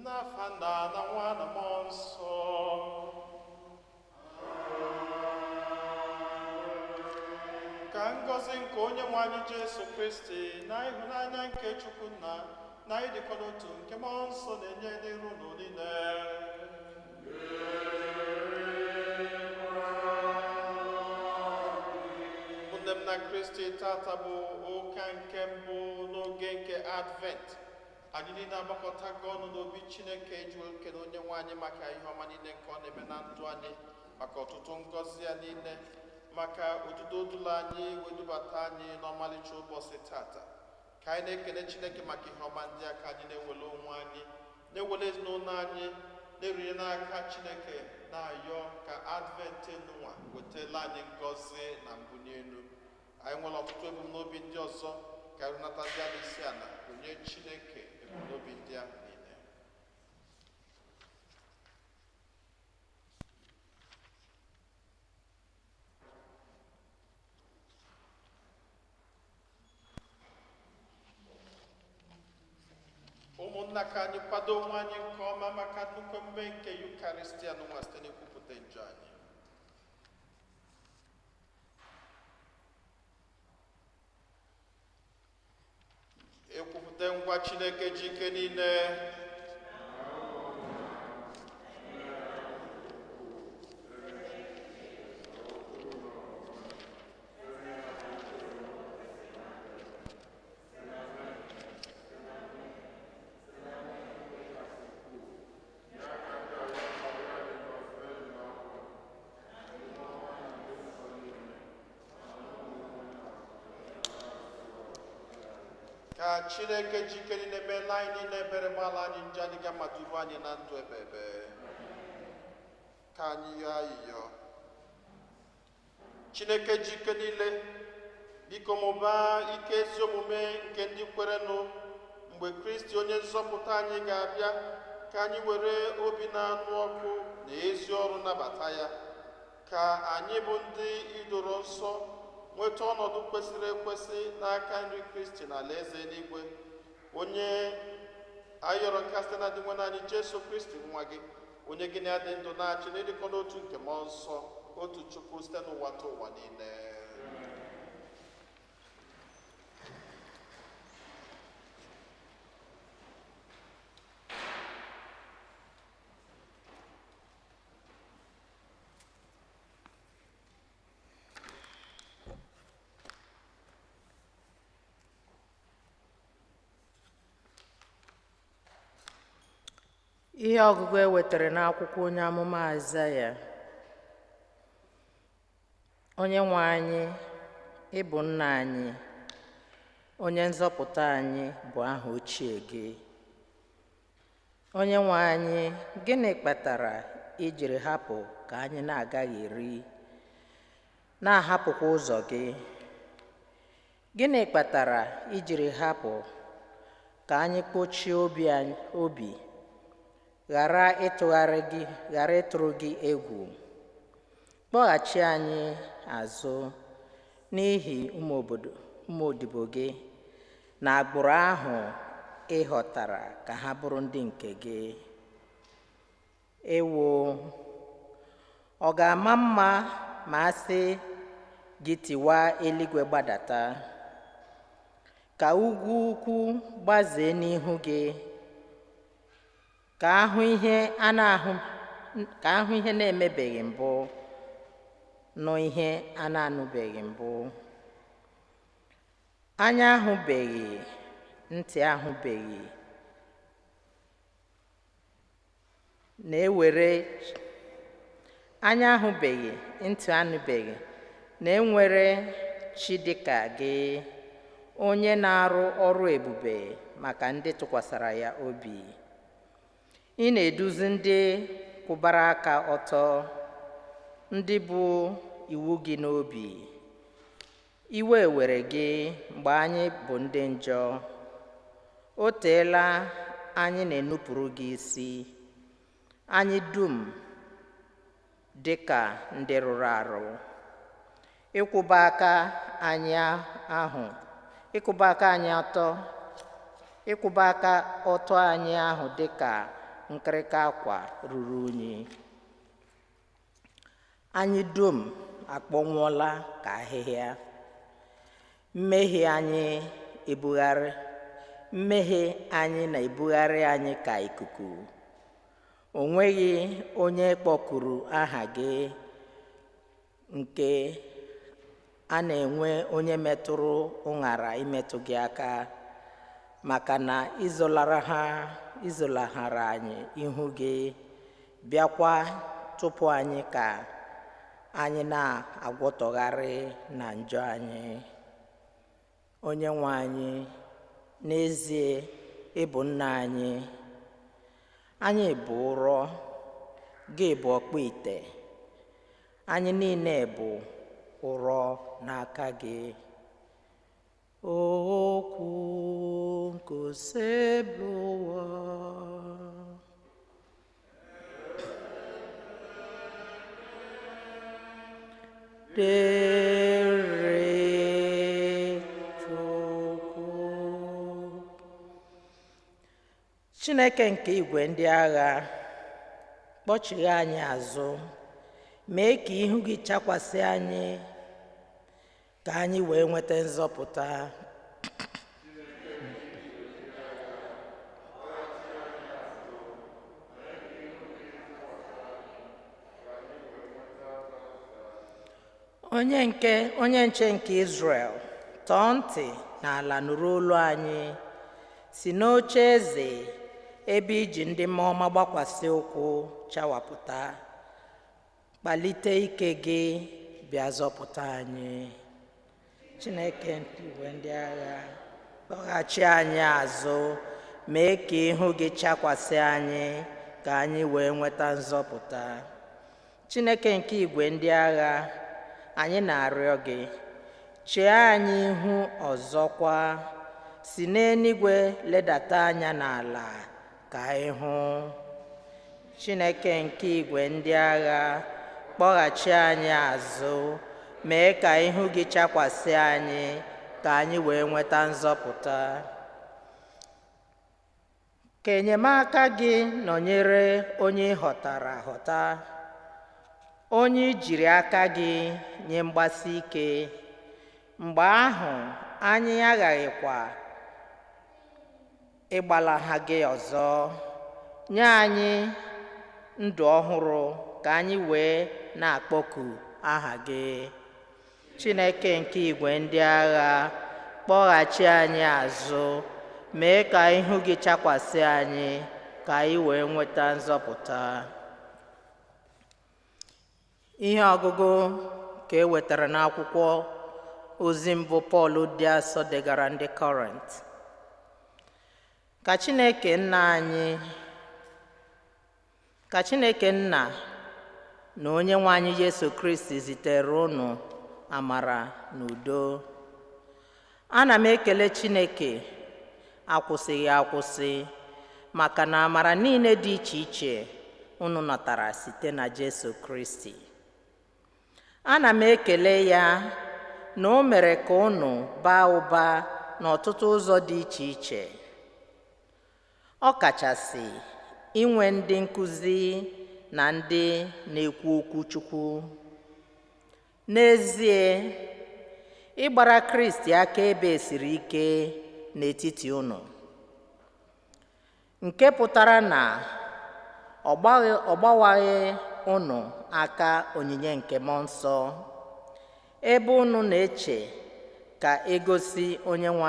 Nafana na Nwa na Mmụọ Nsọ. Ka ngọzi nke Onyenwe anyị Jesu Kristi na ịhụnanya nke Chukwu Nna na ịdịkọ n'otu nke Mmụọ Nsọ na-enye n'iru unu niile. Ụmụnne m na Kristi, tata bụ ụka nke mbụ n'oge nke Advent. Anyị niile agbakọtago ọnụ n'obi Chineke iji ekele Onyenwe anyị maka ihe ọma niile nke ọ na-eme na ndụ anyị, maka ọtụtụ ngọzi ya niile, maka odudo dụla anyị wedubata anyị n'ọmalịcha ụbọchị tata. Ka anyị na-ekele Chineke maka ihe ọma ndị a, ka anyị na-ewele onwe anyị, na-ewele ezinụlọ anyị, na-eriri n'aka Chineke, na-ayọ ka Advent nwa wetala anyị ngọzi na mbuli elu. Anyị nwere ọtụtụ ebumnobi ndị ọzọ ka anyị natazi anyị isi ala onye Chineke ebumnobi ndị ahụ niile. Ụmụnna, ka anyị kwado onwe anyị nke ọma maka nnukwu emume nke Yukaristia nwa site n'ikwupụta njọ anyị. Ekwupụta ngwa Chineke ji ike niile. Ka Chineke jike niile meela anyị niile ebere, gbala anyị njọ anyị ga maduru anyị na ndụ ebebe. Ka anyị yọọ ayịyọ. Chineke jike niile, biko mụbaa ike ezi omume nke ndị kwerenụ mgbe Kristi onye nzọpụta anyị ga-abịa, ka anyị were obi na-anụ ọkụ na ezi ọrụ nabata ya, ka anyị bụ ndị idoro nsọ nweta ọnọdụ kwesịrị ekwesị n'aka nri Kristi na alaeze eluigwe, onye ayọrọ nke site na dị nwe anyị Jesu Kristi nwa gị, onye gị na-adị ndụ na-achị na ịdịkọ n'otu nke Mmụọ Nsọ, otu Chukwu site n'ụwa ta ụwa niile. Ihe ọgụgụ e wetara n'akwụkwọ onye amụma Aịzaya. Onyenwe anyị, ị bụ nna anyị, onye nzọpụta anyị bụ aha ochie gị. Onyenwe anyị, gịnị kpatara ijiri hapụ ka anyị na-agaghị eri, na-ahapụkwa ụzọ gị? Gịnị kpatara ijiri hapụ ka anyị kpochie obi, ghara ịtụrụ gị egwu? Kpọghachi anyị azụ n'ihi ụmụodibo gị na agbụrụ ahụ ị họtara ka ha bụrụ ndị nke gị. Ewo, ọ ga-ama mma ma a sị gị tiwaa eluigwe gbadata, ka ugwu ukwu gbazee n'ihu gị, ka ahụ ihe na-emebeghị mbụ, nụ ihe a na-anụbeghị mbụ. Anya ahụbeghị, ntị ahụbeghị, anya ahụbeghị, ntị anụbeghị na-enwere chi dịka gị, onye na-arụ ọrụ ebube maka ndị tụkwasara ya obi. Ị na-eduzi ndị kwụbara aka ọtọ, ndị bụ iwu gị n'obi. Iwe were gị mgbe anyị bụ ndị njọ. O teela anyị na-enupụrụ gị isi, anyị dum dị ka ndị rụrụ arụ. Ịkwụba aka anyị ọtọ anyị ahụ dị ka nkịrịka akwa ruru unyi. Anyị dum akpọnwụọla ka ahịhịa. Mmehie anyị na-ebugharị anyị ka ikuku. O nweghị onye kpọkuru aha gị, nke a na-enwe onye metụrụ ụṅara imetụ gị aka, maka na izolahara anyị ihu gị, bịakwa tupu anyị ka anyị na-agwọtọgharị na njọ anyị. Onyenwe anyị, n'ezie ị bụ nna anyị. Anyị bụ ụrọ, gị bụ ọkpụ ite. Anyị niile bụ ụrọ n'aka gị. Okwu nkoseblowa dere Chukwu. Chineke nke igwe ndị agha, kpọchigha anyị azụ, mee ka ihu gị chakwasị anyị, ka anyị wee nweta nzọpụta. Onye nche nke Izrel, tọọ ntị n'ala nụrụ olu anyị. Si n'oche eze ebe iji ndị mmụọ ọma gbakwasị ụkwụ chawapụta, kpalite ike gị, bịa zọpụta anyị. Chineke nke igwe ndị agha, kpọghachi anyị azụ, mee ka ihu gị chakwasị anyị, ka anyị wee nweta nzọpụta. Chineke nke igwe ndị agha, anyị na-arịọ gị, chee anyị ihu ọzọkwa, si n'eluigwe ledata anya n'ala ka anyị hụ. Chineke nke igwe ndị agha, kpọghachi anyị azụ, mee ka ihu gị chakwasị anyị, ka anyị wee nweta nzọpụta. Ka enyemaka gị nọnyere onye ị họtara ahọta, onye ijiri aka gị nye mgbasi ike. Mgbe ahụ anyị aghaghịkwa ịgbalaha gị ọzọ. Nye anyị ndụ ọhụrụ, ka anyị wee na-akpọku aha gị. Chineke nke igwe ndị agha, kpọghachi anyị azụ, mee ka ihu gị chakwasị anyị, ka anyị wee nweta nzọpụta. Ihe ọgụgụ ka e wetara n'akwụkwọ ozi mbụ Pọl dị asọ degara ndị Kọrint. Ka Chineke nna na Onyenwe anyị Yesu Kristi zitere unu amara na udo. Ana m ekele Chineke akwụsịghị akwụsị maka na amara niile dị iche iche unu natara site na Jesu Kristi. Ana m ekele ya na o mere ka unu baa ụba n'ọtụtụ ụzọ dị iche iche, ọ kachasị inwe ndị nkụzi na ndị na-ekwu okwu Chukwu. N'ezie, ịgbara Kristi akaebe siri ike n'etiti unu, nke pụtara na ọ gbawaghị unu aka onyinye nke mmụọ nsọ, ebe unu na-eche ka egosi Onyenwe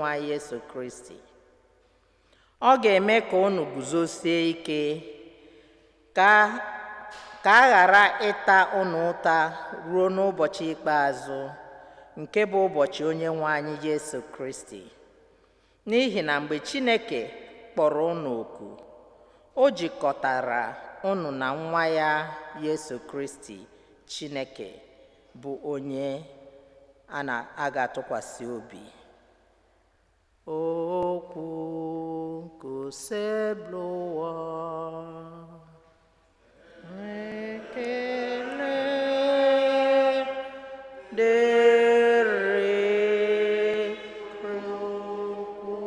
anyị Yesu Kristi. Ọ ga-eme ka unu guzosie ike, ka a ghara ịta unu ụta ruo n'ụbọchị ikpeazụ, nke bụ ụbọchị Onyenwe anyị Yesu Kristi. N'ihi na mgbe Chineke kpọrọ unu oku, o jikọtara unu na nwa ya Yesu Kristi. Chineke bụ onye a ga-atụkwasị obi. Okwu nkoseblowa ekele dịrị Chukwu.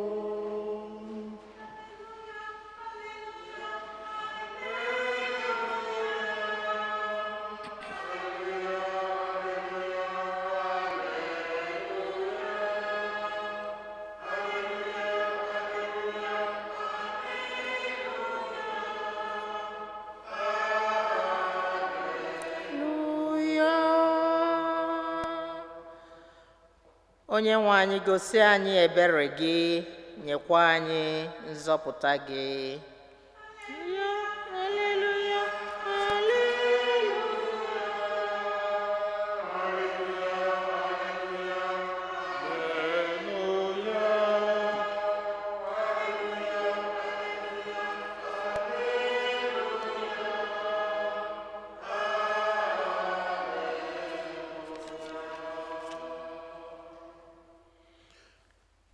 Onye nwe anyị, gosi anyị ebere gị, nyekwa anyị nzọpụta gị. Haleluya,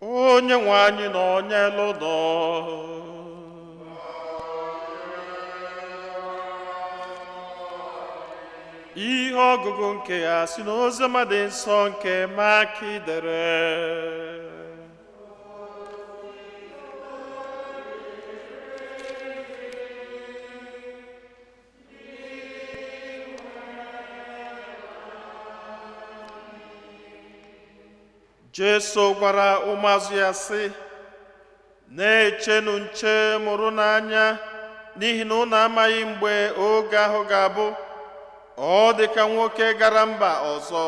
onye nwe anyị na onye lụdọ ihe ọgụgụ nke ya si n'oziọma dị nsọ nke Maki dere. Jesu gwara ụmụazụ ya sị, na-echenụ nche mụrụ n'anya, n'ihi na unu amaghị mgbe oge ahụ ga-abụ. Ọ dị ka nwoke gara mba ọzọ,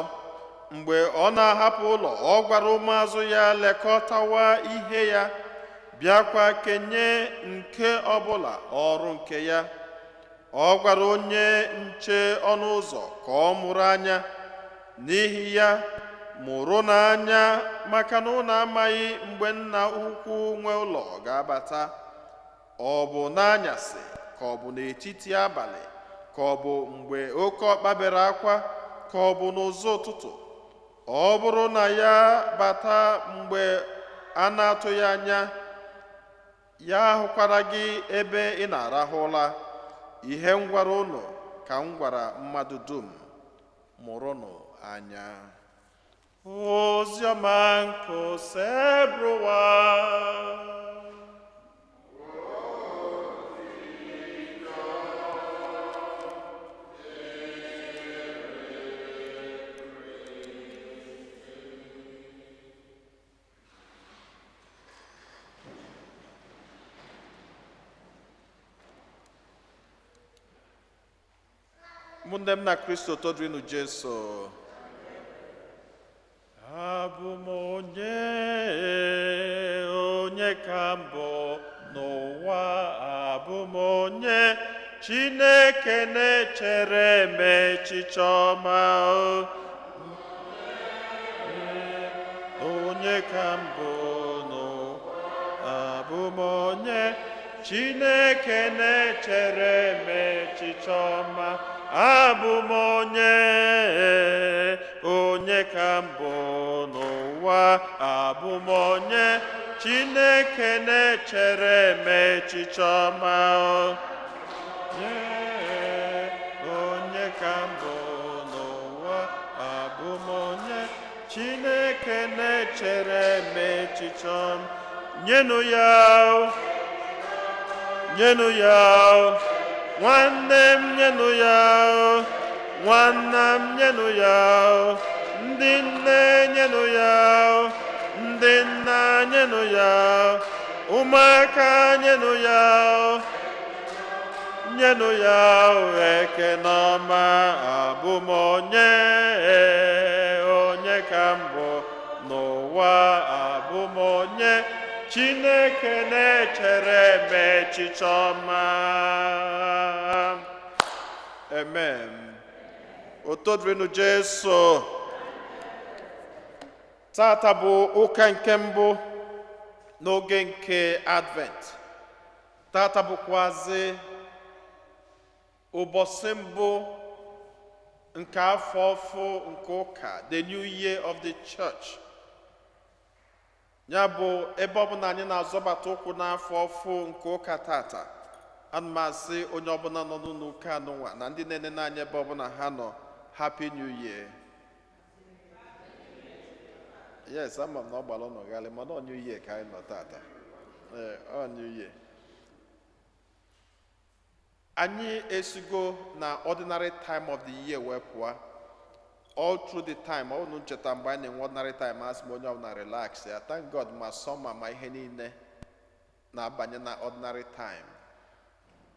mgbe ọ na-ahapụ ụlọ, ọ gwara ụmụazụ ya lekọtawa ihe ya, bịakwa kenye nke ọbụla ọrụ nke ya. Ọ gwara onye nche ọnụ ụzọ ka ọ mụrụ anya, n'ihi ya mụrụ n'anya, maka na unu amaghị mgbe nna ukwu nwe ụlọ ga-abata, ọ bụ n'anyasị ka ọ bụ n'etiti abalị, ka ọ bụ mgbe oke ọkpa bere akwa, ka ọ bụ n'ụzọ ụtụtụ. Ọ bụrụ na ya bata mgbe a na-atụghị anya, ya hụkwara gị ebe ị na-arahụ ụra. Ihe m gwara unu ka m gwara mmadụ dum, mụrụnụ anya. Oziọma nke Osebrowa. Ụmụnne m na Kristo todrinu Jesu. Abụ m onye ka mbụ n'ụwa, abụ m onye Chineke na-echere m echiche ọma. Onye ka mbụ n'ụwa, abụ m onye Chineke na-echere m echiche ọma. Abụ m onye ka mbụ n'ụwa, abụ m onye Chineke na-echere m echiche ọma. Onye ka mbụ n'ụwa, abụ m onye Chineke na-echere m echiche ọma. Nyenụ ya, nwanne m, nyenụ ya, nwanna m, nyenụ ya, ndị nne nyenụ ya, ndị nna nyenụ ya, ụmụaka nyenụ ya, ekene ọma. Abụ m onye ka mbụ n'ụwa, abụ m onye Chineke na-echere m echiche ọma. Amen. Otodrinu Jesu. Tata bụ ụka nke mbụ n'oge nke Advent. Tata bụkwazi ụbọchị mbụ nke afọ ọfụ nke ụka, the new year of the church. Ya bụ ebe ọbụla anyị na-azọbata ụkwụ n'afọ ọfụ nke ụka tata, ana m asị onye ọbụla nọ n'ụka anụnwa na ndị na-ene n'anya ebe ọbụla ha nọ, Happy New Year. Yes, ama m na ọ gbara ọnụ ghalị, mana ọ New Year ka anyị nọ tata. Ọ New Year. Anyị esigo na ordinary time of the year wee pụọ. All through the time, ọ nụ ncheta mgbe anyị na-enwe ordinary time, asị m onye ọbụla relax ya. Thank God ma sọma ma ihe niile na-abanye na ordinary time.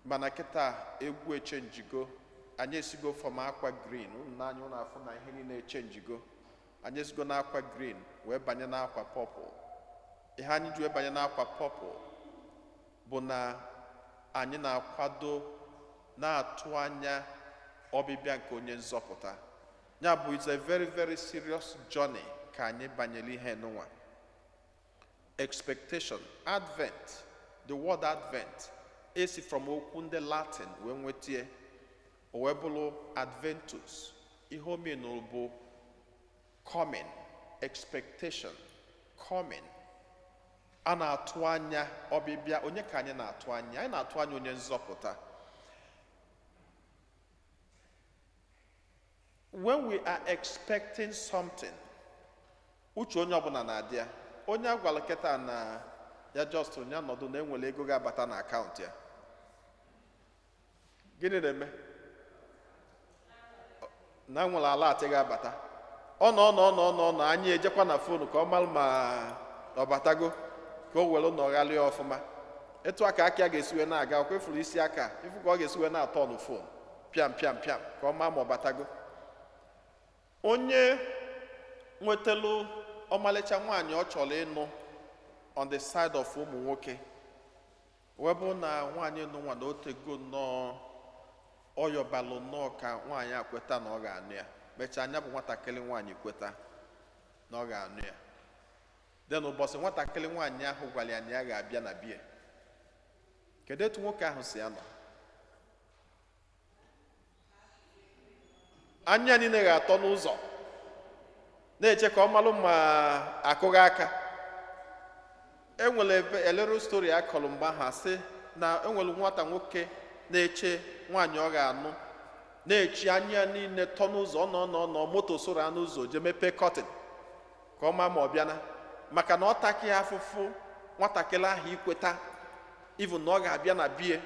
Mana kịta egwu echenjigo. Anyị esigo from akwa green, n'anya ụnụ afụ na ihe niile echenjigo. anyị esigo n'akwa green wee banye n'akwa purple. Ihe anyị ji wee banye n'akwa purple bụ na anyị na-akwado na-atụ anya ọbịbịa nke onye nzọpụta. Ya bụ, it's a very, very serious journey ka anyị banyere ihe n'ụwa. Expectation, Advent, the word Advent, is from okwu ndị Latin wee nwetie, o wee bụrụ Adventus. Ihe o menụ bụ coming, expectation, coming. A na-atụ anya ọbịbịa. Onye ka anyị na-atụ anya? Anyị na-atụ anya onye nzọpụta. When we are expecting something, uche onye ọbụla na-adị ya. Onye agwala kịta na ya just onye nọdụ na enwere ego ga-abata na akaụntụ ya, gịnị na-eme? Na nwere ala atị ga-abata, ọ nọ anyị ejekwa na fonu ka ọ mara ma ọ batago, ka o were nọgharịa ọfụma. Etu aka aka ga-esiwe na-aga, ọ kwefuru isi aka ifu ka ọ ga-esiwe na-atọ ọnụ fon pịam ka ọ maa ma ọ batago. Onye nwetelu ọmalịcha nwaanyị ọ chọrọ ịnụ on the side of ụmụ nwoke, wee bụ na nwaanyị nụ nwa na otego nnọọ ọyọbalụ nnọọ ka nwaanyị akweta na ọ ga-anụ ya. Mechaa anya bụ nwatakịrị nwaanyị kweta na ọ ga-anụ ya. Den ụbọchị nwatakịrị nwaanyị ahụ gwara ya na ya ga-abịa na bie, kedu etu nwoke ahụ si anọ? Anya niile ga-atọ n'ụzọ na-eche ka ọ malụ ma akụghị aka. Enwere elero stori akọrọ mgbe ahụ asị na enwere nwata nwoke na-eche nwaanyị ọ ga-anụ, na-echi anya niile tọ n'ụzọ, nọ moto soro ya n'ụzọ je mepee kọtin ka ọ maa ma ọ bịana, maka na ọ takị afụfụ nwatakịrị ahụ ikweta even na ọ ga-abịa na bie.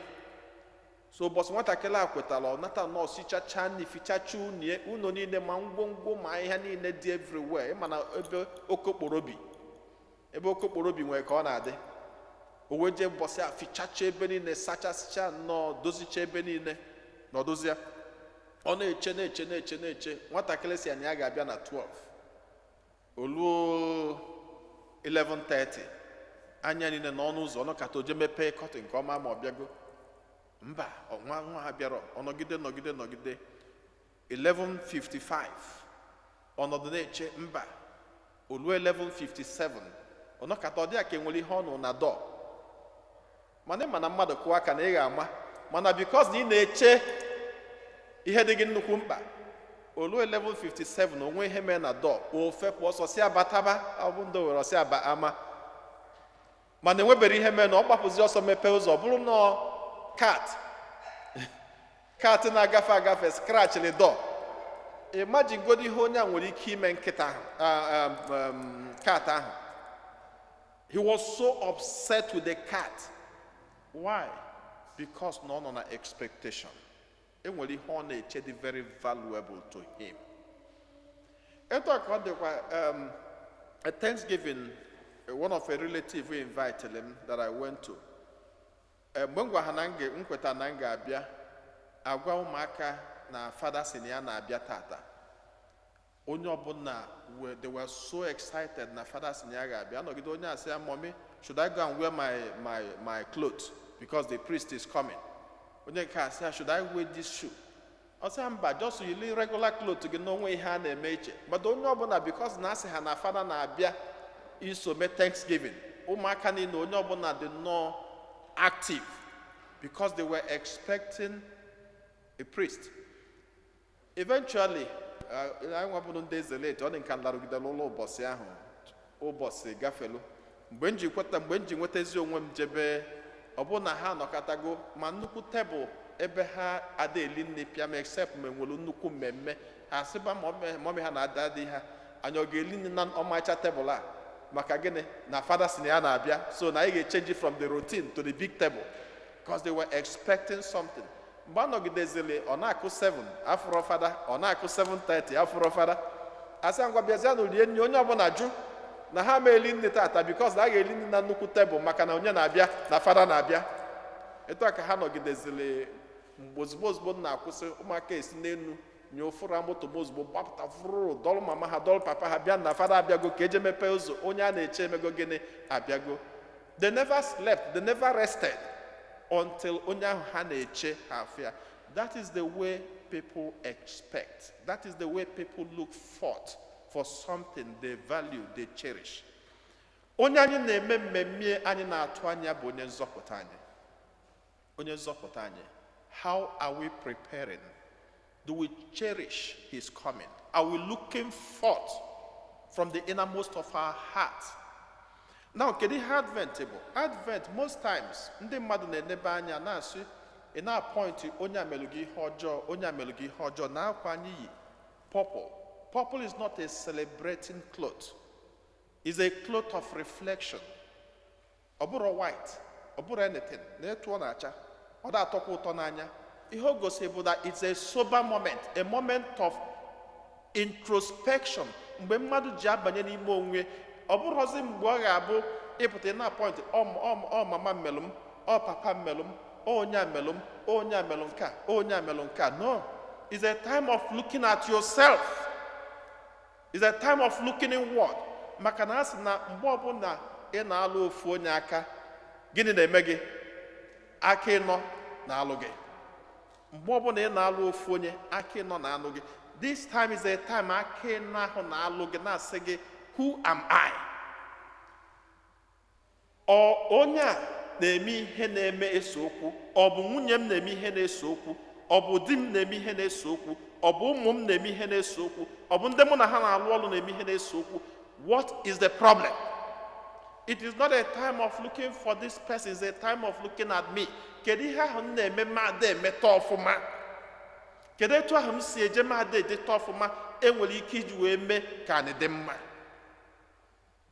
So ụbọchị nwatakịrị ahụ kwetara, ọ nata nọọsụ chacha na ifichacha ụnọ niile, ma ngwongwo ma ihe niile dị everywhere. Ịma na ebe okokporobi nwere ka ọ na-adị. O wee jee ụbọchị a fichacha ebe niile, sachasịcha nnọọ, dozicha ebe niile na ọdozia. Ọ na-eche nwatakịrị si anya ya ga-abịa na 12, oluo 11:30, anya niile n'ọnụ ụzọ, ọnọkata oje mepee kọtịn nke ọma ma ọ bịago. Mba, nwa ha bịara, ọ nọgide 11:55, ọnọdụ na-eche. Mba, oluo 11:57, ọnọkata ọ dị ka enwere ihe ọnụ na dọ. Mana ịma na mmadụ kụwa aka na ị ga-ama, mana because na ị na-eche ihe dị gị nnukwu mkpa, oluo 11:57 onwe ihe mee na dọ, ofepụ ọsọ si abataba, ọ bụ ndị were ọsị aba ama, mana enwebere ihe mee na ọ gbapụzi ọsọ mepee ụzọ, bụrụ nọọ kat na-agafe skrachịrị dọ. Imagine godo ihe onye a nwere ike ime nkịta kat ahụ. He was so upset with the cat. Why? Because no nọ na expectation. Enwere ihe ọ na-eche dị very valuable to him. Etu aka ọ dịkwa a Thanksgiving, one of a relative we invited him that I went to. Mgbe m gwa ha na nkweta na m ga-abịa, agwa ụmụaka na fada si na ya na-abịa tata. Onye ọbụla, they were so excited na fada si na ya ga-abịa. Anọgide onye asị ya, Mommy, should I go and wear my clothes because the priest is coming? Onye nke asị ya, should I wear this shoe? Ọ sị mba, just yiri regular clothes gị n'onwe ihe a na-eme iche. But onye ọbụla, because na asị ha na fada na-abịa iso mee Thanksgiving, ụmụaka niile onye ọbụla dị nnọọ active because they were expecting a priest. Eventually, I want days later, ọ dị nka nlarụgide n'ụlọ ụbọchị ahụ, ụbọchị gafelu. Mgbe nji nwetezi onwe m jebe, ọ bụ na ha nọkọtago ma nnukwu tebụl ebe ha ada eli nne pịam, except ma enwere nnukwu mmemme. Ha sịba mọmị ha na-ada dị ha, anyị ọ ga-eli nne na ọmarịcha tebụl a maka gịnị? Na fada si na ya na-abịa, so na ị ga-echange from the routine to the big table because they were expecting something. Mgbe anọgidezili, ọ na-akụ 7 afụrọ fada, ọ na-akụ 7:30 afụrọ fada. Asị ngwa bịazịa na olie nri, onye ọbụla jụ na ha ma eli nne tata because na a ga-eli nne na nnukwu tebụl maka na onye na-abịa na fada na-abịa. Etu a ka ha nọgidezili. Mgbe ozugbo na-akwụsị, ụmụaka esi n'elu nye ụfụrụ moto m ozugbo gbapụta fụrụ dọlụ mama ha dọlụ papa ha bịa na fada abịago ka eje mepee ụzọ onye a na-eche emego gịnị abịago. They never slept, they never rested until onye ahụ ha na-eche ha afịa. That is the way people expect. That is the way people look forth for something they value, they cherish. Onye anyị na-eme mmemme anyị na-atụ anya bụ onye nzọpụta anyị. Onye nzọpụta anyị. How are we preparing? Do we cherish his coming? Are we looking forth from the innermost of our heart? Now, kedu ihe Advent bụ? Advent, most times, ndị mmadụ na-enebe anya na-asị, ị na-apọịntị onye amelụ gị ihe ọjọọ, onye amelụ gị ihe ọjọọ, na-akwa anyị yi purple. Purple is not a celebrating cloth. It's a cloth of reflection. Ọ bụrụ white, ọ bụrụ anything, na-etu ọ na-acha, ọ da-atọkwa ụtọ n'anya. Ihe o gosi bụ that it's a sober moment, a moment of introspection. Mgbe mmadụ ji abanye n'ime onwe, ọ bụrụzi mgbe ọ ga-abụ ịpụta na point ọ mama mmelụ m, ọ papa mmelụ m, onye amelụ m, onye amelụ nke a, onye amelụ nke a. No, it's a time of looking at yourself. It's a time of looking inward. Maka na asị na mgbe ọbụla ị na-alụ ofu onye aka, gịnị na-eme gị? Aka ịnọ na-alụ gị. Mgbe ọbụla ị na-alụ ofu onye, aka ịnọ na-alụ gị. This time is a time aka ịnọ ahụ na-alụ gị na-asị gị, who am I? Ọ onye a na-eme ihe na-eme eso okwu, ọ bụ nwunye m na-eme ihe na-eso okwu, ọ bụ di m na-eme ihe na-eso okwu, ọ bụ ụmụ m na-eme ihe na-eso okwu, ọ bụ ndị mụ na ha na-alụ ọlụ na-eme ihe na-eso okwu. What is the problem? It is not a time of looking for this person, it's a time of looking at me. Kedu ihe ahụ m na-eme mmadụ emeta ọfụma? Kedu etu ahụ m si eje mmadụ ejeta ọfụma enwere ike iji wee mee ka anyị dị mma?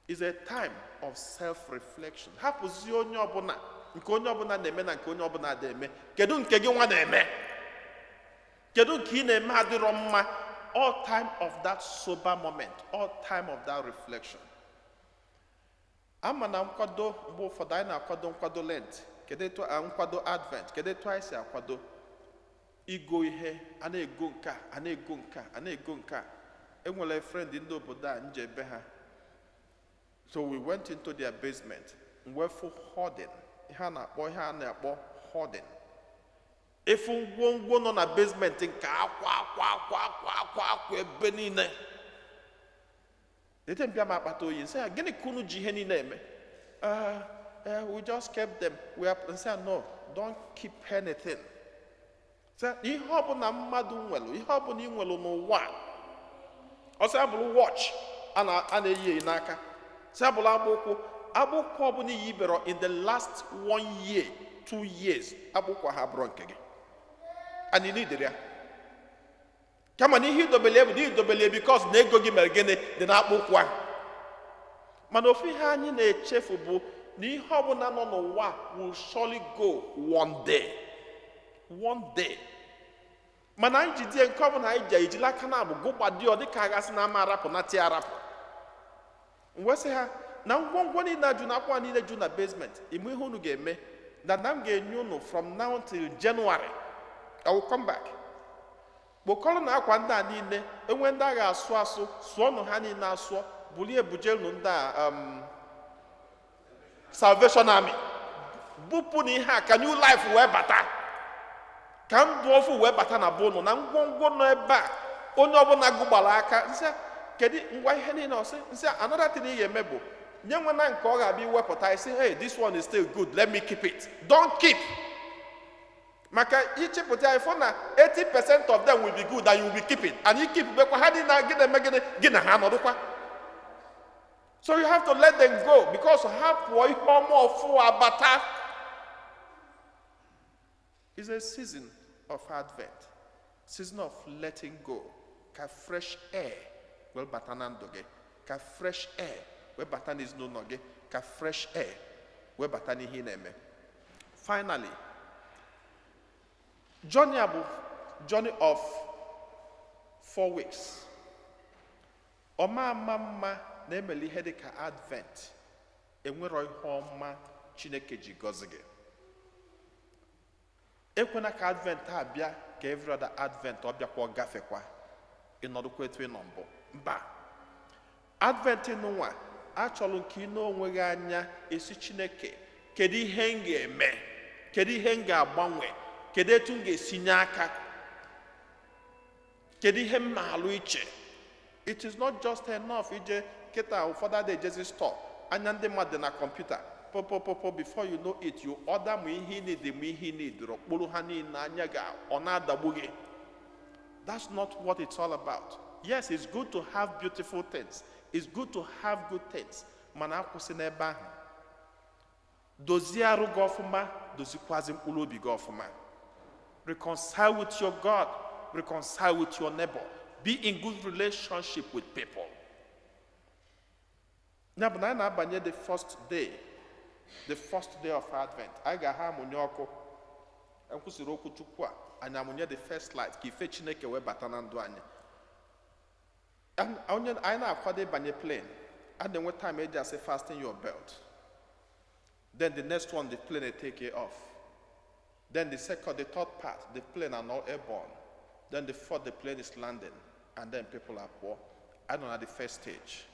It's a time of self-reflection. Hapụzie onye ọbụla nke onye ọbụla na-eme na nke onye ọbụla na-eme. Kedu nke gị nwa na-eme? Kedu nke ị na-eme adịrọ mma? All time of that sober moment, all time of that reflection. Ama na nkwado mgbe ụfọdụ anyị na-akwado nkwado Lent, kedu etu nkwado Advent, kedu etu anyị si akwado igo ihe, a na-ego nke a na-ego nke a na-ego nke a. Enwere friend ndị obodo a nje ebe ha. So we went into their basement. We're for hoarding. Ihe a na-akpọ hoarding. Efu ngwongwo nọ na basement nke akwa ebe niile. Dete mbịa ma akpata oyi nsị, gịnị ka unu ji ihe niile eme? We just kept them. We are saying no, don't keep anything. Ihe ọbụla mmadụ nwelu, ihe ọbụla ị nwelu n'ụwa, ọsọ abụrụ watch a na-eyi n'aka. Sabụla agbụkwọ ọbụla iyi ibero in the last 1 year, 2 years, agbụkwọ ha bụrụ nke gị. And you need it. Kama na ihe idobele bụ na idobele because na ego gị mere gịnị dị na agbụkwọ. Mana ofu ihe anyị na-echefu bụ na ihe ọbụla nọ n'ụwa will surely go one day. One day. Mana anyị jidie nke ọbụla anyị ji ejila aka na abụ gụgbadio dịka agasị na ama arapụ na ti arapụ. Mgbe sị ha na ngwongwo niile jụ na akwa niile jụ na basement, ime ihe unu ga-eme na m ga-enye unu from now till January. I will come back. Kpokọrọ na akwa ndị a niile, enwe ndị a ga-asụ asụ, sụọnụ ha niile asụọ, bulie bujelu ndị a Salvation Army. Bupụ na ihe a ka new life wee bata. Ka ndụ ofu wee bata na bono na ngwongwo nọ ebe a, onye ọbụla gụgbara aka, nsị kedu ngwa ihe niile ọsị, nsị another thing ị ga-eme bụ nye nwe na nke ọ ga-abịa iwepụta isi, hey, this one is still good, let me keep it. Don't keep. Maka ichepụta ifo na 80% of them will be good and you will be keeping. And you keep bekwa ha dị na gị na-eme gị na ha nọdụkwa. So you have to let them go because ha pụọ ihe ọma ọfụ abata. It's a season of Advent, season of letting go. Ka fresh air will bata na ndụ gị. Ka fresh air will bata n'ezinụlọ gị. Ka fresh air will bata n'ihe na-eme. Finally, journey of 4 weeks. Ọma mma na-emeli ihe dị ka Advent. Enwero ihe ọma Chineke ji gọzie gị. Ekwena ka Advent abịa ka every other Advent ọ bịakwa gafekwa. ịnọdụkwa etu ị nọ mbụ. Mba, advent nwa achọrọ nke ị n'onwe gị anya esi Chineke, kedu ihe m ga-eme, kedu ihe m ga-agbanwe, kedu etu m ga-esi nye aka, kedu ihe m na-alụ iche. It is not just enough ije kịta ụfọdụ adị ejezi store anya ndị mmadụ na kọmputa popopopo, before you know it you order ma ihe need ma ihe need kpụrụ ha niile anya gị ọ na-adagbu gị. That's not what it's all about. Yes, it's good to have beautiful things. It's good to have good things. Mana akwụsị n'ebe ahụ. Dozie arụ gị ọfụma, dozikwazi mkpụrụ obi gị ọfụma. Reconcile with your God. Reconcile with your neighbor. Be in good relationship with people. Ya bụ na anyị na-abanye the first day of Advent. Anyị ga-ha amụnye ọkụ. Nkwụsịrị okwu Chukwu a, anyị amụnye the first light ka ife Chineke wee bata na ndụ anyị. Anyị na-akwado ịbanye plane. A na-enwe time eji asị fasten your belt. Then the next one, the plane will take it off. Then the third part, the plane are not airborne. Then the fourth, the plane is landing. And then people are poor. I don't know, at the first stage.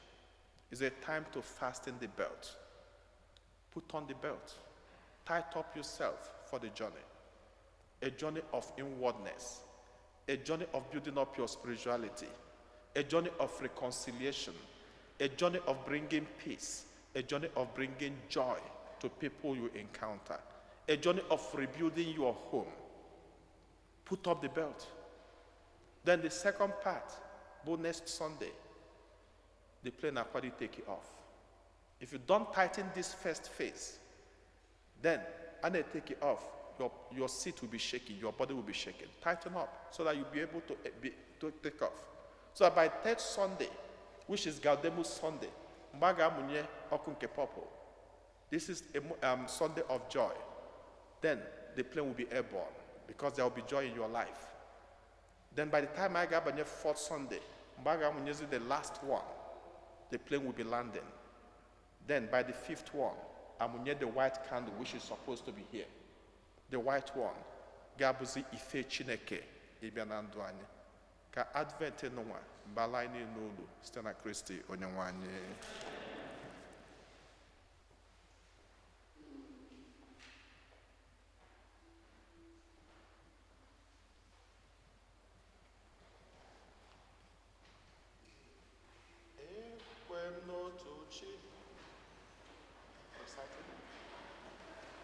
It's a time to fasten the belt. Put on the belt. Tight up yourself for the journey. A journey of inwardness. A journey of building up your spirituality. A journey of reconciliation. A journey of bringing peace. A journey of bringing joy to people you encounter. A journey of rebuilding your home. Put up the belt. Then the second part, next Sunday, the plane actually take it off. If you don't tighten this first phase, then and they take it off, your seat will be shaking, your body will be shaking. Tighten up so that you'll be able to take off. So by third Sunday, which is Gaudemus Sunday, Mbaga Munye Okunke Popo, this is a Sunday of joy. Then the plane will be airborne because there will be joy in your life. Then by the time I got on the fourth Sunday, the last one, the plane will be landing. Then by the fifth one, I'm near the white candle, which is supposed to be here. The white one, Gabuzi Ife Chineke, Ibianandwani. Ka Advent Noa, Balaini Nulu, Stena Christi, Onyawani.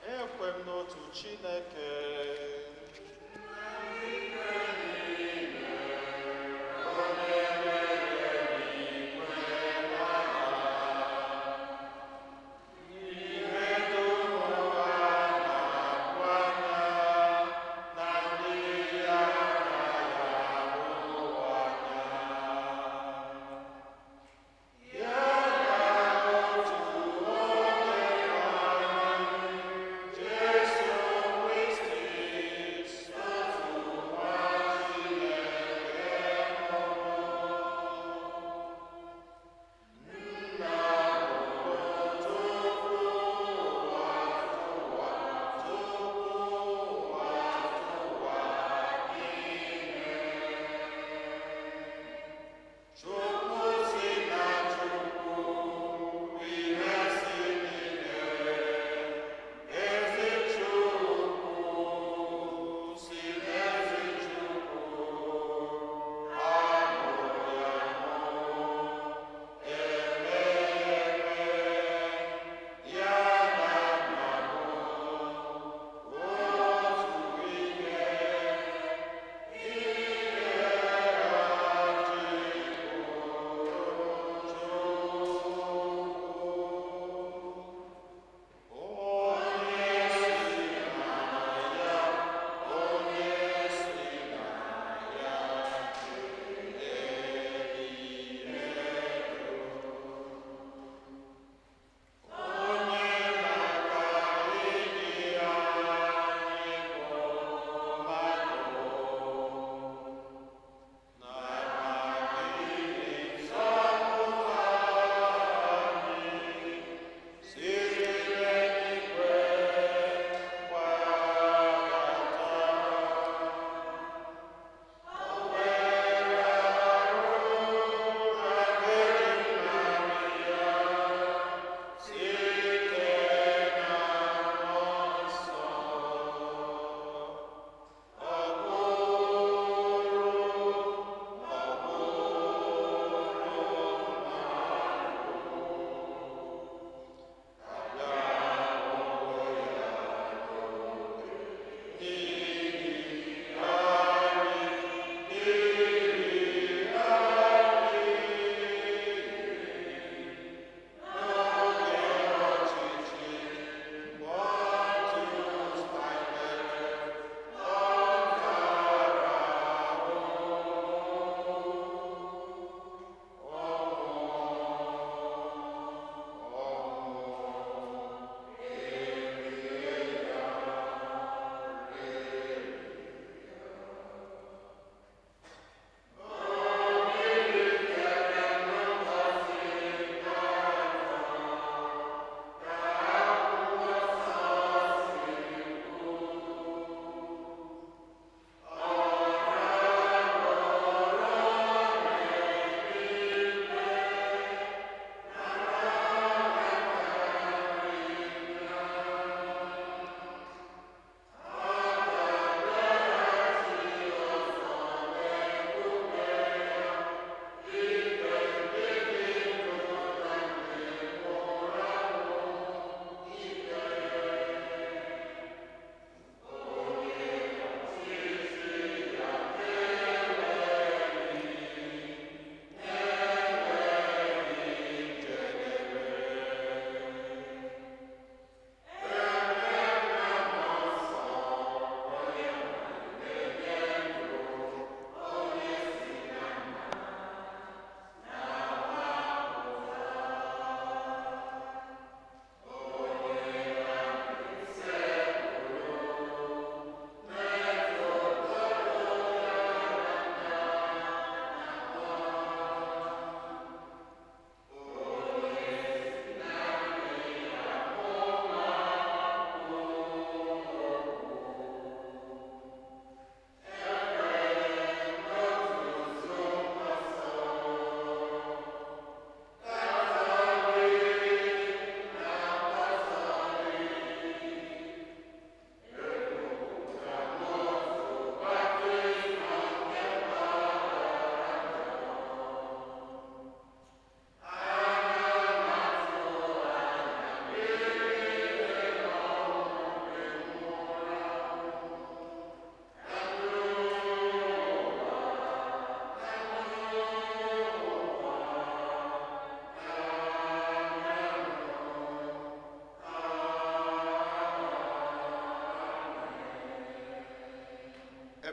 Ekwem n'otu Chineke.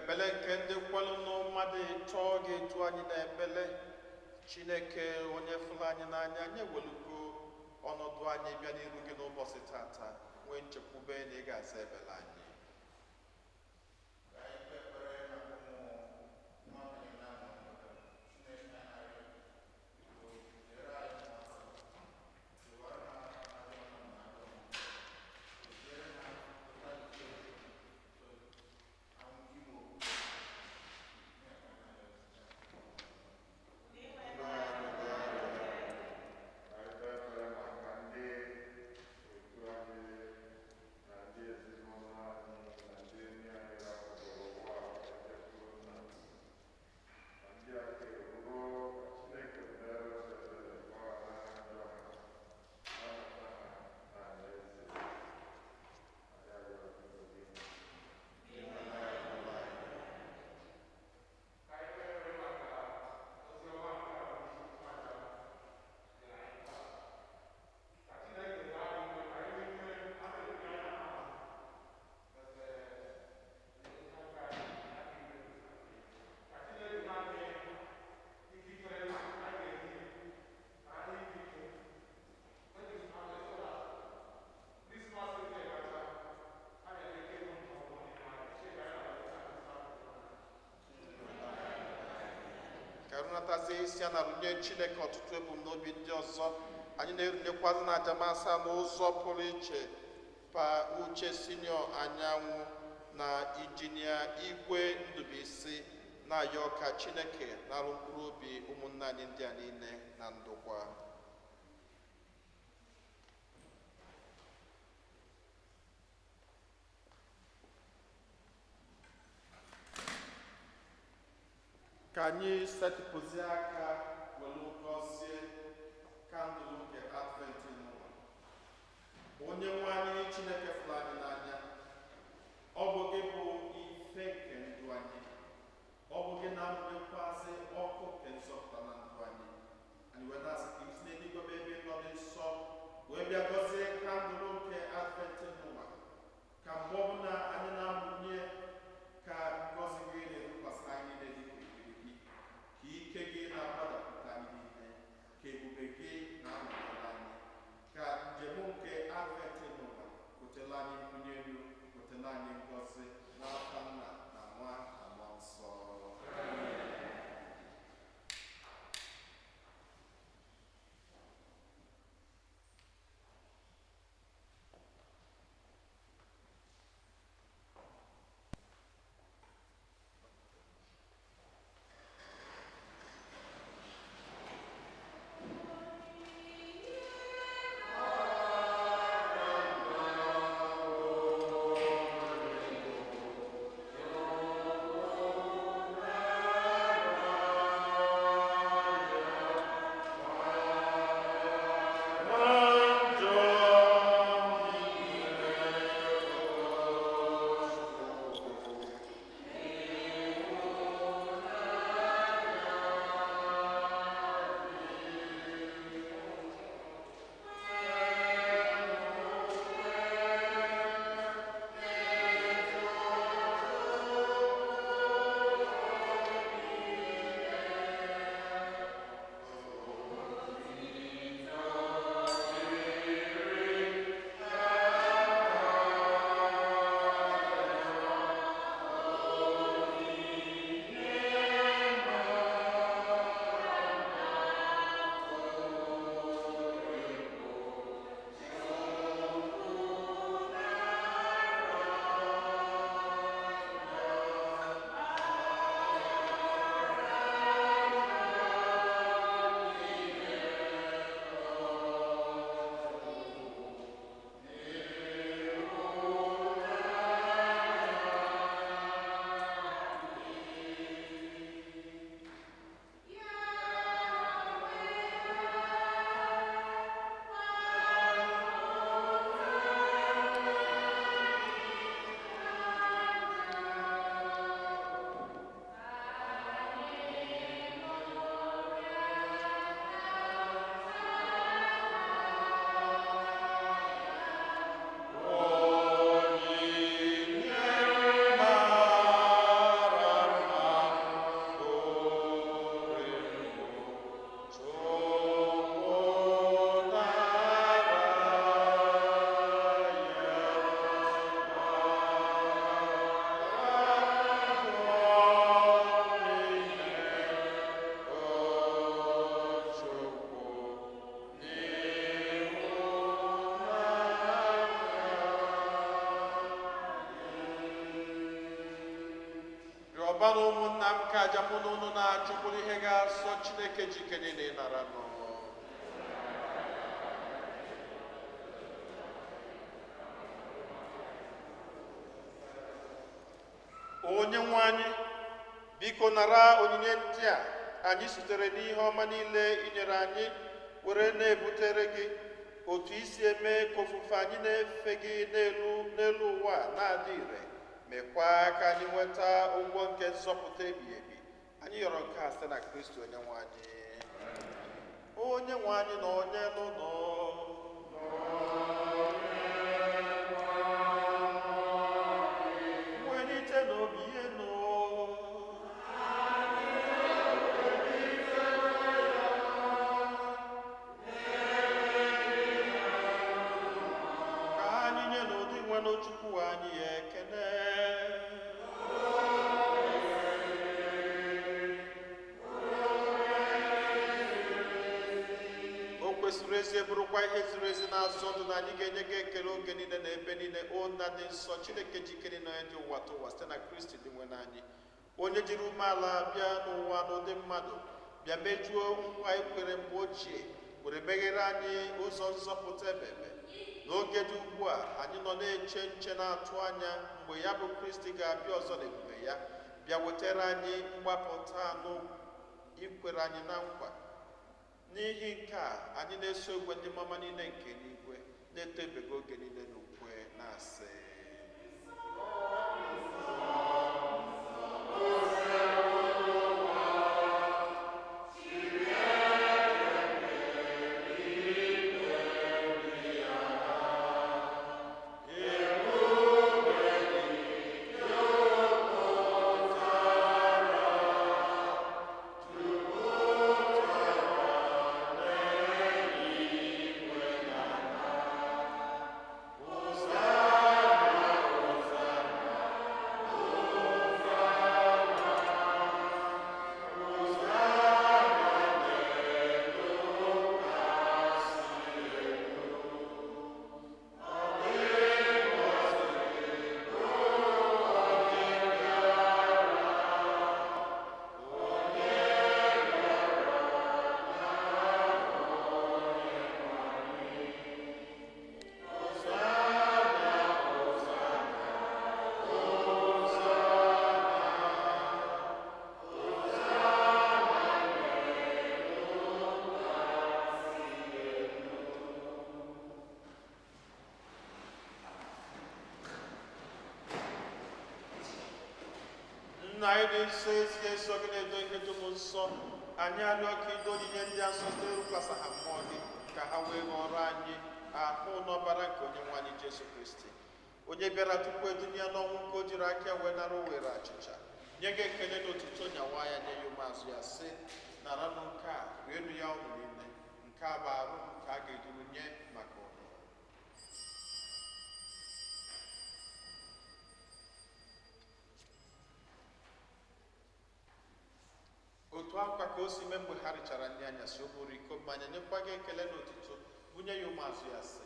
ekpele nke ndị kwelu nụ mmadụ ịtọ ga-edu anyị na ekpele Chineke onye fụrụ anyị n'anya anyị ewelugo ọnọdụ anyị bịa n'iru gị n'ụbọchị tata nwee nchekwube na ị ga-aza ekpele anyị. Karụnatazi isi a na-arụnye Chineke ọtụtụ ebumnobi ndị ọzọ anyị na-erunyekwazị na ajamasa n'ụzọ pụrụ iche Pa Uche Sinio Anyanwụ na Injinia Igwe Ndubuisi na-ayọ ka Chineke na-arụ mkpụrụ obi ụmụnne anyị ndị a niile na ndokwa. Ka anyị setịpụzie aka welu gọzie kandụl nke Advent n'ụwa. Onye nwe anyị Chineke fụrụ anyị n'anya, ọ bụ gị bụ ife nke ndụ anyị, ọ bụ gị na-amụnyekwazị ọkụ nke nzọpụta na ndụ anyị. Anyị wee na-asị ka isi n'eluigwe bụ ebe nọ dị nsọ wee bịa gọzie kandụl nke Advent n'ụwa, ka mgbe ọbụla anyị na-amụnye ka ngọzi gị na-erukwasị anyị niile ka ike gị na-agbadapụta anyị niile, ka ebube gị na-anọnyere anyị, ka njem nke Advent n'ụwa kotela anyị mbunye elu, kotela anyị ngọzi n'aka Nna na Nwa na Mmụọ Nsọ. Werekwanụ ụmụnna m ka aja mụ na unu na-achụ bụrụ ihe ga-asọ Chineke jike niile nara nọ. Onye nwe anyị, biko nara onyinye ndị a anyị sitere n'ihe ọma niile i nyere anyị were na-ebutere gị, otu isi eme ka ofufe anyị na-efe gị n'elu ụwa na-adị ire, mekwa ka anyị nweta ụgwọ nke nzọpụta ebighị ebi. Anyị yọrọ nke a site na Kristi onye nwe anyị. Onye nwe anyị na onye n'ụlọ welite n'obi ihe nụ. Ka anyị nye n'ụdị nwenụ Chukwu anyị ekele. O kwesịrị ezi bụrụkwa ihe ziri ezi na-azụ ndụ na anyị ga-enye gị ekele oge niile na ebe niile. O nna dị nsọ, Chineke jikere na dị ụwa tụwa site na Kristi dị nwe n'anyị, onye jiri umeala bịa n'ụwa n'ụdị mmadụ, bịa mejuo nkwa ikwere mgbe ochie, were meghere anyị ụzọ nzọpụta ebebe. N'oge dị ugbu a, anyị nọ na-eche nche na-atụ anya mgbe ya bụ Kristi ga-abịa ọzọ n'ebube ya, bịa wetara anyị mgbapụta anụ ikwere anyị na nkwa. N'ihi nke a, anyị na-eso ogwe ndị mama niile nke n'igwe na-etobego oge niile n'ukwe na-asị: Nna anyị na-eso ezi eso gị na-edo ihe dum nsọ, anyị arịọ ka ido onyinye ndị a nsọ site n'ịrụkwasị ha mmụọ gị, ka ha wee ghọrọ anyị ahụ n'ọbara nke onye nwe anyị Jesu Kristi, onye bịara tupu edunye ya n'ọnwụ nke o jiri aka wee nara owere achịcha, nye gị ekele n'otuto nyawa ya, nye ya ụmụazụ ya, sị: naranụ nke a, rienụ ya ụnụ niile, nke a bụ arụ nke a ga-eduru nye maka ụnụ. Otu akwa ka o si mee mgbe ha richara nri anyasị, o buru iko mmanya nyekwa gị ekele n'otuto, bunye ya ụmụazụ ya, sị: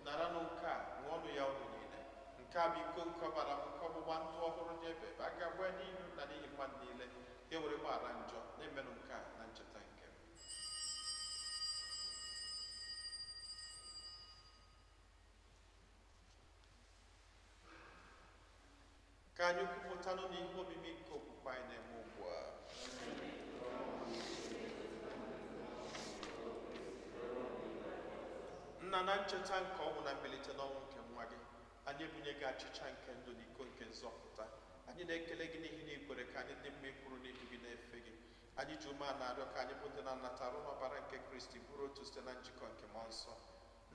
naranụ nke a, ṅụọnụ ya ụnụ niile, nke a bụ iko nke ọbara m, nke ọgbụgba ndụ ọhụrụ dị ebe a ga-agba n'ihu na n'ihi mmadụ niile, e were gbaghara njọ, na-emenụ nke a na ncheta nke m. Ka anyị kwupụtanụ n'ihe omimi nke okwukwe anyị na-eme ugbu a. Nna, na ncheta nke ọnwụ na mbilite n'ọnwụ nke nwa gị, anyị ebunye gị achịcha nke ndụ na iko nke nzọpụta. Anyị na-ekele gị n'ihi na ikwere ka anyị dị mma ikwuru n'ihu gị na-efe gị. Anyị ji ume a na-arịọ ka anyị bụ ndị na-anata arụ n'ọbara nke Kristi, bụrụ otu site na njikọ nke mmụọ nsọ.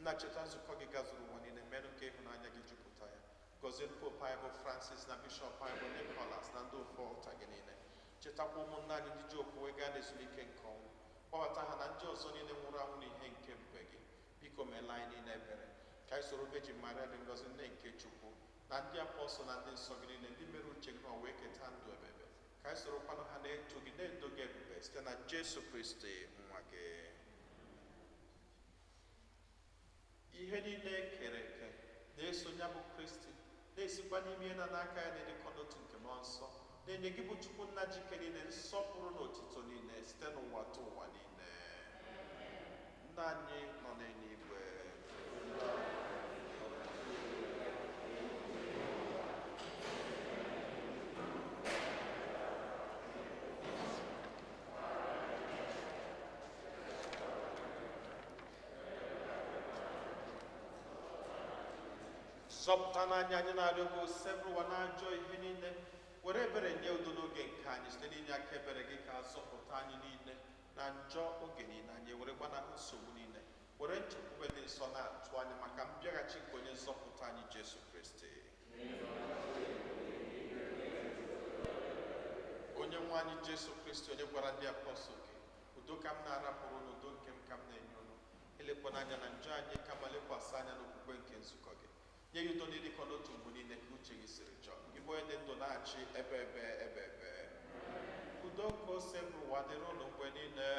Nna, cheta nzukọ gị gazuru ụwa niile, merụ nke ịhụnanya gị jupụta ya. Gọzie Pope anyị bụ Francis na Bishọp anyị bụ Nicholas na ndị ofe ọlta gị niile. Chetakwa ụmụnna anyị ndị ji okwuwe gaa n'ezumike nke ọnwụ, kpọbata ha na ndị ọzọ niile nwụrụ anwụ n'ihe nke mgbe gị. Biko meela anyị niile ebere, ka anyị soro Virgin Maria dị ngọzi, nne nke Chukwu, na ndị apọstọl na ndị nsọ gị niile, ndị mere uche gị na wee keta ndụ ebebe. Ka anyị sorokwanụ ha na-eto gị, na-edo gị ebube site na Jesu Kristi nwa gị. Ihe niile kere eke na-eso ya bụ Kristi, na-esikwa n'ime na n'aka ya na-edekọ n'otu nke mmụọ nsọ, na-enye gị bụ Chukwu nna jike niile nsọpụrụ na otito niile site n'ụwa tụ ụwa niile. Nna anyị nọ n'eluigwe, zọpụta n'anya anyị na-arịọ gị osebụ ụwa na-ajọ ihe niile, were ebere nye udo n'oge nke anyị site n'inye aka ebere gị ka zọpụta anyị niile na njọ oge niile. Anyị were gbanahụ nsogbu niile, were nchekwube dị nsọ na-atụ anya maka mbịaghachi nke onye nzọpụta anyị Jesu Kristi. Onye nwe anyị Jesu Kristi, onye gwara ndị apọstọl gị, udo ka m na-arapụrụ n'udo nke m ka m na-enye unu, elekwana anya na njọ anyị kama lekwasị anya n'okwukwe nke nzukọ gị. Nye ya udo n'ịdịkọ n'otu mgbe niile ka uche gị siri chọọ, gị bụ onye dị ndụ na-achị ebe udo ka ose bụ ụwa dịrị ụlọ mgbe niile.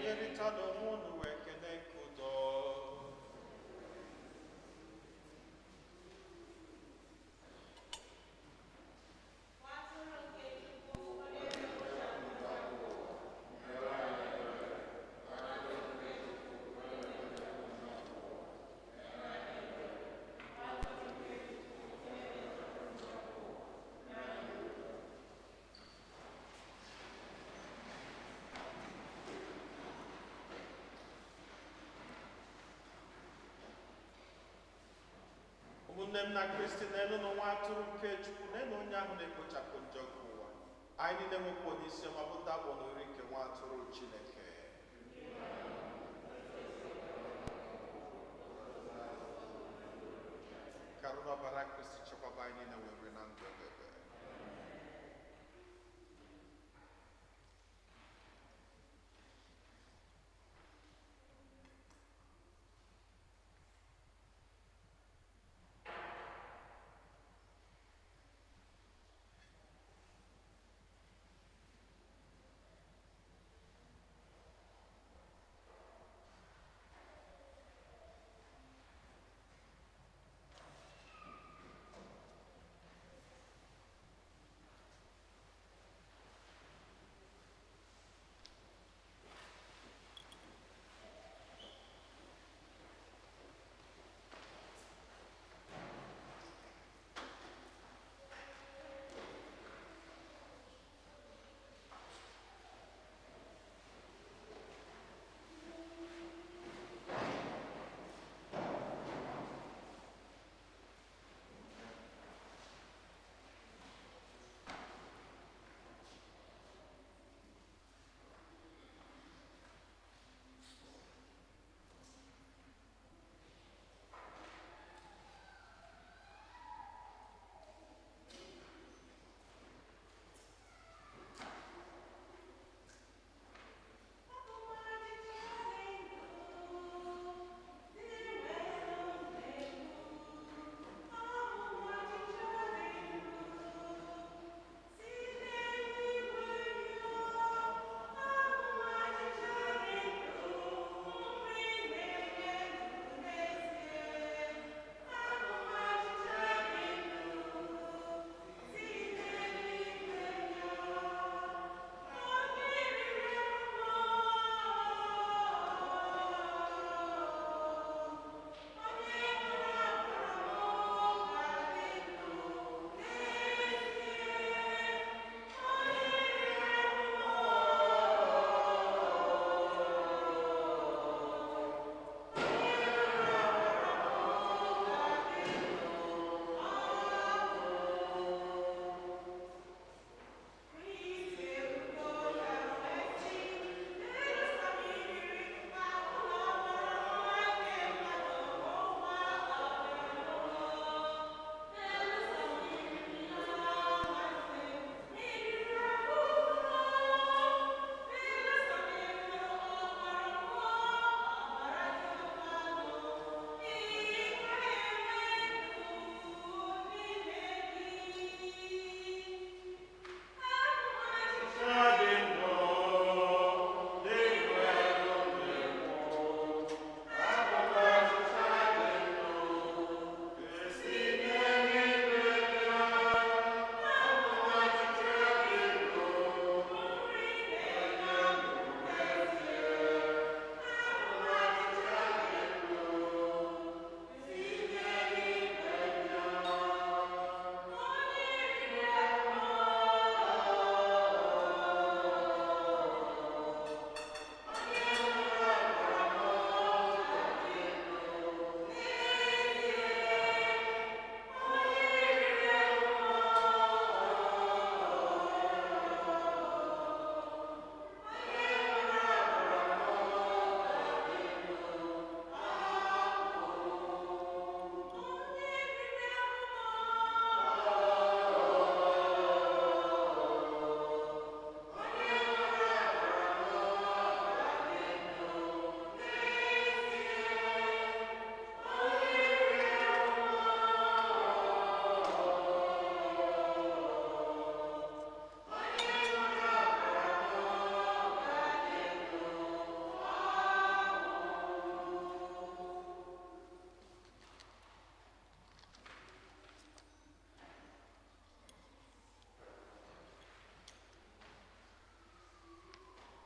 Nyerịta n'onwe unu wee kene nke udo. Ụmụnne m na Kristi, n'elu n'ụwa atụrụ nke Chukwu, n'elu onye ahụ na-ekpochapụ njọ nke ụwa, anyị niile nwekwa onye isi ọma bụ ndabụ n'ori nke nwa atụrụ Chineke. Ka arụ n'ọbara Kristi chekwaba anyị niile were na ndụ ebebe.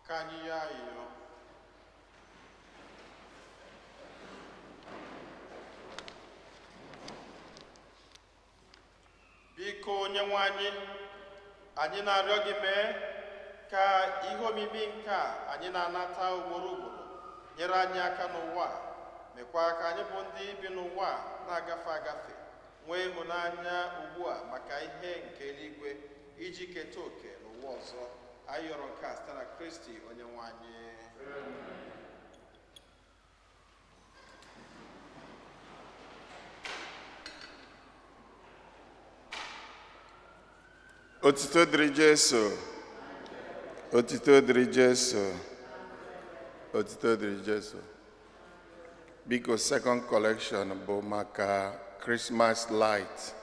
Ka anyị ya ayịyọ. Biko Onyenwe anyị na-arịọ gị mee ka ihe omimi nke a anyị na-anata ugboro ugboro nyere anyị aka n'ụwa mekwa ka anyị bụ ndị bi n'ụwa na-agafe agafe nwee ịhụnanya ugbu a maka ihe nke eluigwe iji keta oke n'ụwa ọzọ. Anyị yọrọ nke a site na Kristi Onyenwe anyị. Otito dịrị Jesu. Otito dịrị Jesu. Otito dịrị Jesu. Biko second collection bụ maka Christmas light.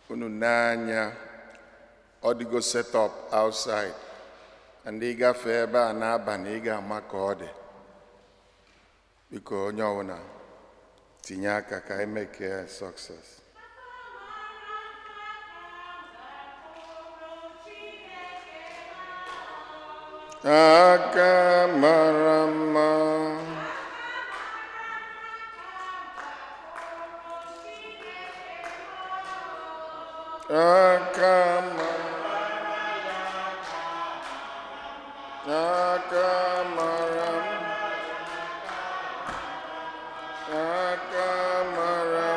Unu n'anya ọ dịgo set up outside. Ndị gafe ebe a n'abalị ị ga-ama ka ọ dị. Biko onye ọbụla tinye aka ka anyị make a success. Aka mara mma. Aka mara. Aka mara. Aka mara.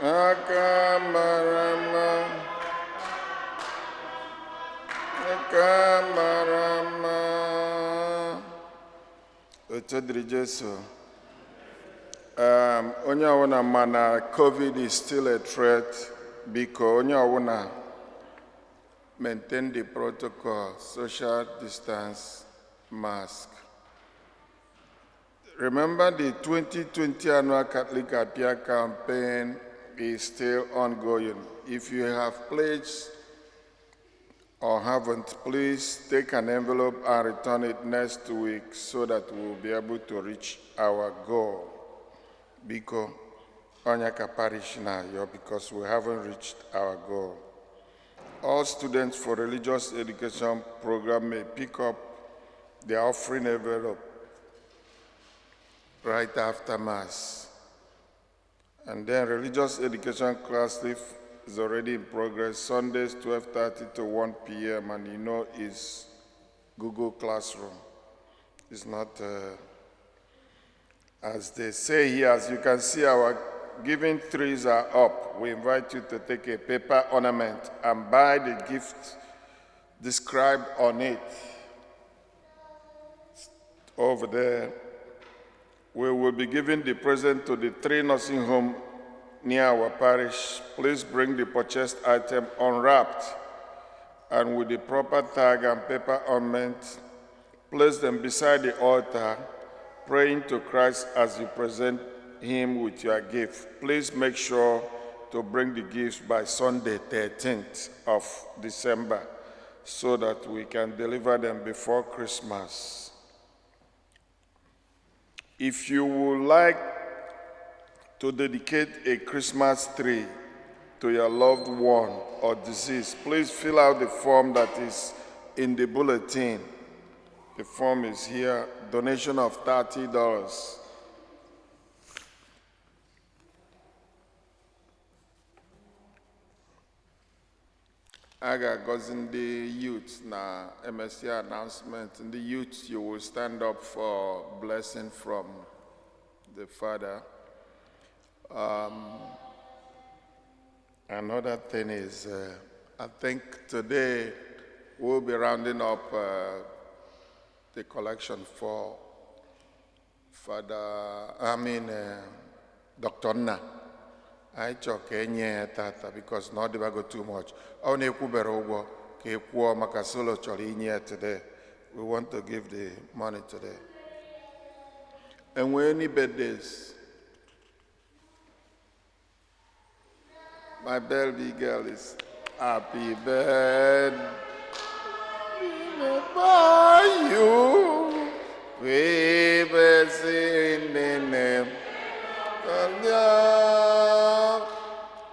Aka mara. Kamarama. Otu dịrị Jesu. Onye ọwụna mana COVID is still a threat. Biko onye ọwụna maintain the protocol, social distance, mask. Remember the 2020 annual Catholic Appeal campaign is still ongoing. If you have pledged or haven't, please take an envelope and return it next week so that we'll be able to reach our goal. Biko, Onyaka Parish now, because we haven't reached our goal. All students for religious education program may pick up their offering envelope right after Mass. And then religious education class is already in progress. Sundays 12:30 to 1 p.m. and you know is Google Classroom. It's not, as they say here, as you can see, our giving trees are up. We invite you to take a paper ornament and buy the gift described on it. Over there, we will be giving the present to the 3 nursing homes near our parish. Please bring the purchased item unwrapped and with the proper tag and paper ornament. Place them beside the altar, praying to Christ as you present him with your gift. Please make sure to bring the gifts by Sunday, 13th of December, so that we can deliver them before Christmas. If you would like to dedicate a Christmas tree to your loved one or deceased, please fill out the form that is in the bulletin. The form is here, donation of $30. I got in the youth now, MSC announcement. In the youth, you will stand up for blessing from the Father. Another thing is, I think today we'll be rounding up the collection for Dr. Nna. I choke enye tata because not the go too much. Only kuberogo ke kwa makasolo chori inye today. We want to give the money today. And when any birthdays, my baby girl is happy birthday by you. We bless in the name of God.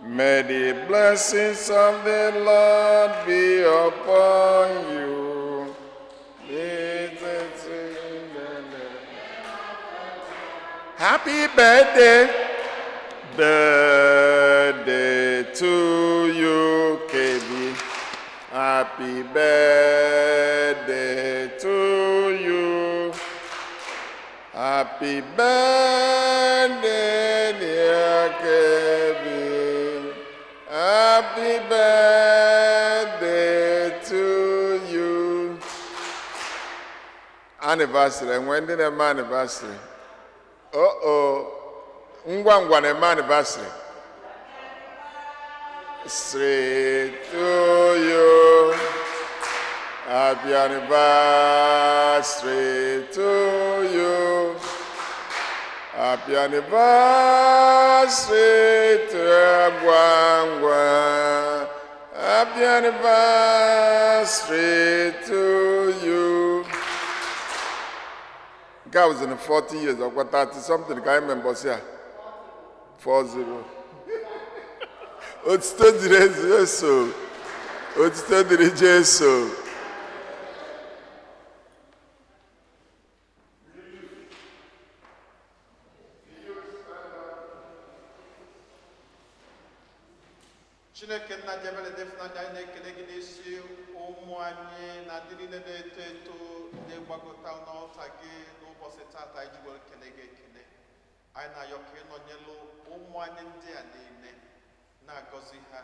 May the blessing blessings of the Lord be upon you. Happy birthday, birthday to you, KB. Happy birthday to you. Happy birthday, dear Kevin. Happy birthday to you. Anniversary. When did the anniversary? Ngwa na anniversary. Straight to you. Happy anniversary to you. Happy anniversary to Gwangwa. Happy anniversary to you. Guy was in the 40 years, or 30 something, I remember here. 40. Otito diri Jesu. Otito diri Jesu. Chineke nna jebere defuna anyị na-ekele gị n'isi ụmụ anyị na ndị niile na-eto eto na-egbagota n'ọta gị n'ụbọchị tata anyị ji were kele gị ekele. Anyị na-ayọ ka ịnọnyelụ ụmụ anyị ndị a niile na-agọzi ha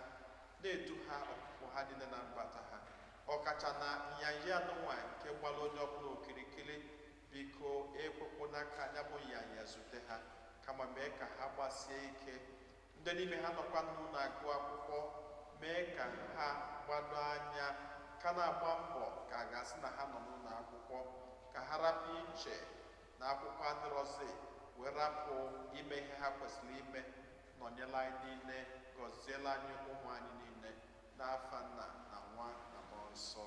na-edu ha ọpụpụ ha niile na mbata ha ọkacha na nyanya anụnwa nke gbara onye ọbụla okirikiri biko ekwekwu n'aka anya bụ nyanya zute ha kama mee ka ha gbasie ike. Ndị n'ime ha nọkwa n'ụlọ agụ akwụkwọ mee ka ha gbado anya ka na-agba mbọ ka a ga-asị na ha nọ n'ụlọ akwụkwọ ka ha rapụ iche na akwụkwọ adịrọzi wee rapụ ime ihe ha kwesịrị ime. Nọnyela anyị niile, gọziela anyị ụmụ anyị niile n'afa Nna na Nwa na Mmụọ Nsọ.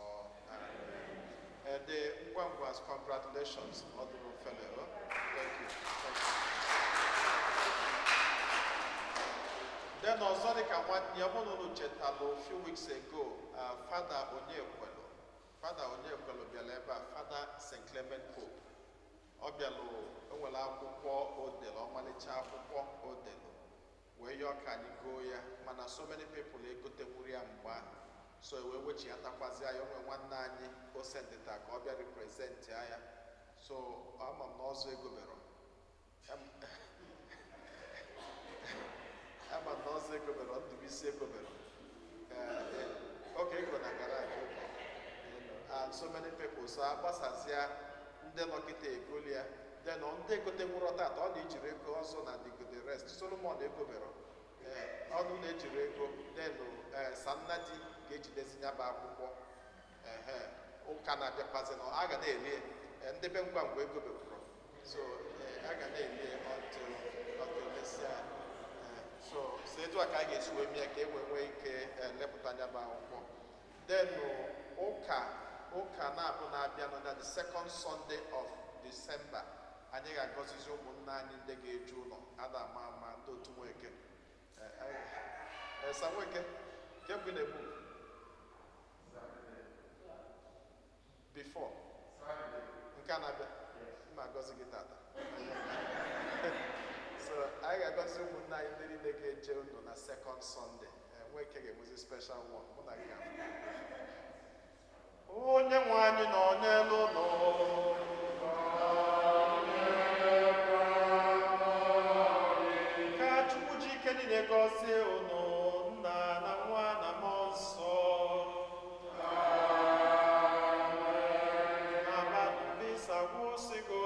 The Ngwangwas, congratulations, Honorable Fellow. Thank you. Thank you. Then ọzọ dị ka nwanne ya ọbụrụ chetalụ a few weeks ago, Father Onyekwelu bịara ebe a, Father St. Clement Pope. Ọ bịalụ enwere akwụkwọ odelu, ọmalịcha akwụkwọ odelu wee yọọ ka anyị goo ya, mana so many people egotenwuru ya mgbe ahụ, so wee wechi ya takwazi ya onwe nwanne anyị o sendịta ka ọ bịa represent ya, so ama m na ọzọ egobero ama na ọzọ egobero Ndụbụisi egobero oke ego na garage, and so many people, so agbasazia ndị nọkịta egolia then ndị egotenwuru tata ọ na-ejiri ego ọzọ na the rest. Solomon egobero ọnụ na-ejiri ego then Sannadi ga-ejidezi ya bụ akwụkwọ ụka na-abịakwazi na a ga na-eli ndị be ngwa ngwa egobewuru, so a ga na-eli ọtụlesịa. So etu a ka a ga-esi wee mie ka e nwee ike lepụta ya bụ akwụkwọ. Then ụka na-abụ na-abịa na the second Sunday of December anyị ga-agọzizi ụmụnne anyị ndị ga-eju ụlọ ada ama ndị otu Nweke. Nweke nke bụ na-ebu before nke a na-abịa mma agọzi gị tata. So anyị ga-agọzi ụmụnne anyị ndị niile ga-eje ụlọ na second Sunday. Nweke ga-enwezi special one mụ na gị ga. Onye nwe anyị nọ n'elu ụlọ ka Chukwu ji ike niile gọzie unu, Nna na Nwa na Mmụọ Nsọ. Amen. Abadụ Bisa gwụsịgo